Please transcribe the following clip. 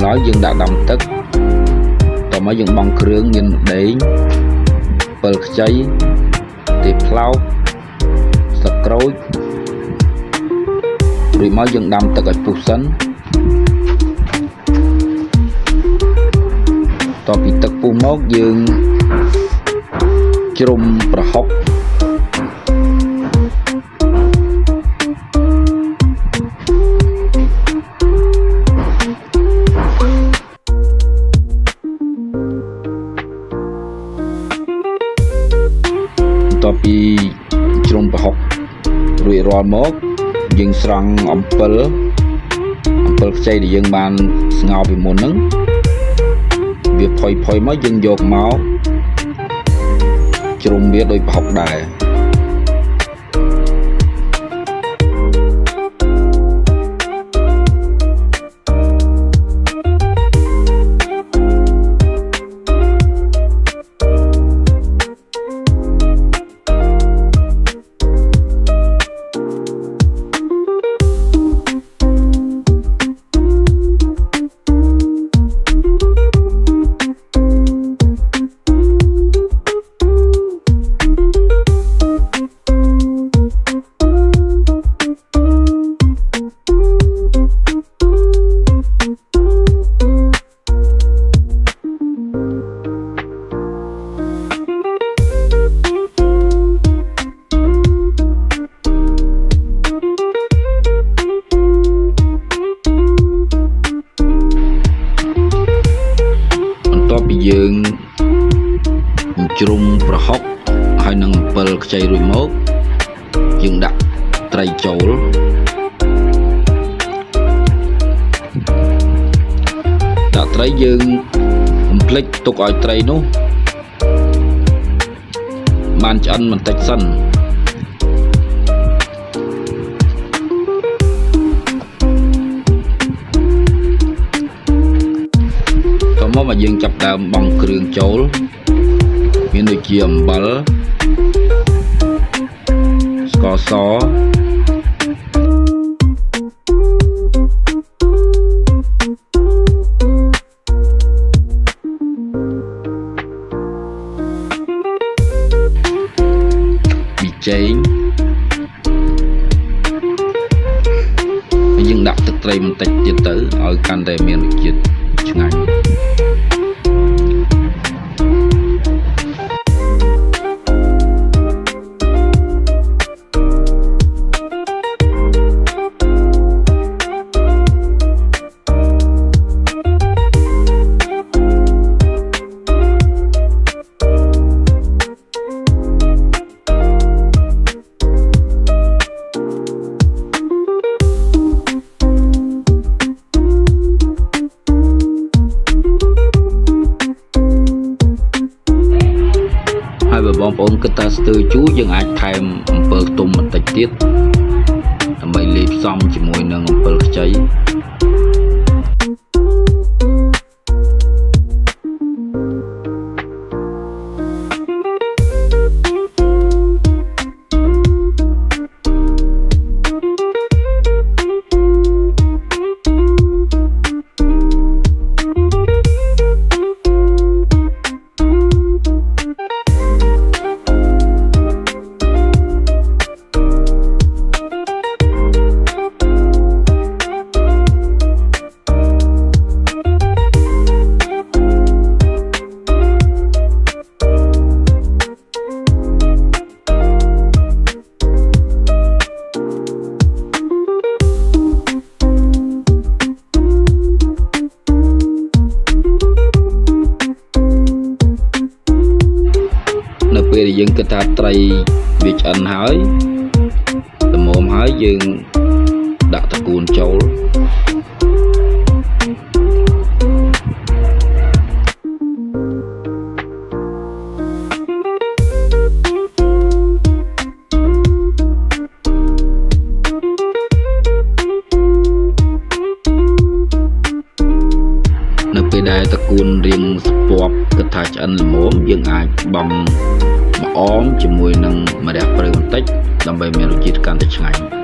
ឡើងយើងដាក់ដាំទឹកតមកយើងបង់គ្រឿងមានដេងពិលខ្ចីទេផ្លោកស្លឹកក្រូចរួចមកយើងដាំទឹកឲ្យពុះសិនតពីទឹកពុះមកយើងជ្រុំប្រហុកតពីជ្រុំប្រហុករួចរាល់មកយើងស្រង់អំពិលខ្ចីដែលយើងបានស្ងោរពីមុនហ្នឹងវាផុយមកយើងយកមកជ្រុំវាដោយប្រហុកដែរយើងជ្រុំប្រហុកហើយនឹងអំពិលខ្ចីរួចមកយើងដាក់ត្រីចូលដាក់ត្រីយើងកុំភ្លេចទុកឲ្យត្រីនោះបានឆ្អិនបន្តិចសិនមកយើងចាប់ដើមបង់គ្រឿងចូលមានដូចជាអំបិលស្ករសប៊ីចេងយើងដាក់ទឹកត្រីបន្តិចទៀតទៅឲ្យកាន់តែមានរសជាតិឆ្ងាញ់បងប្អូនគិតថាស្ទើរជូរយើងអាចថែមអំពិលទុំបន្តិចទៀតដើម្បីលាយផ្សំជាមួយនឹងអំពិលខ្ចីពេលយើងគិតថាត្រីវាឆ្អិនហើយល្មមហើយយើងដាក់ត្រកួនចូលនៅពេលដែលត្រកួនរៀងស្ពាប់គិតថាឆ្អិនល្មមយើងអាចបង់ម្អមជាមួយនឹងម្រះព្រៅបន្តិចដើម្បីមានរសជាតិកាន់តែឆ្ងាញ់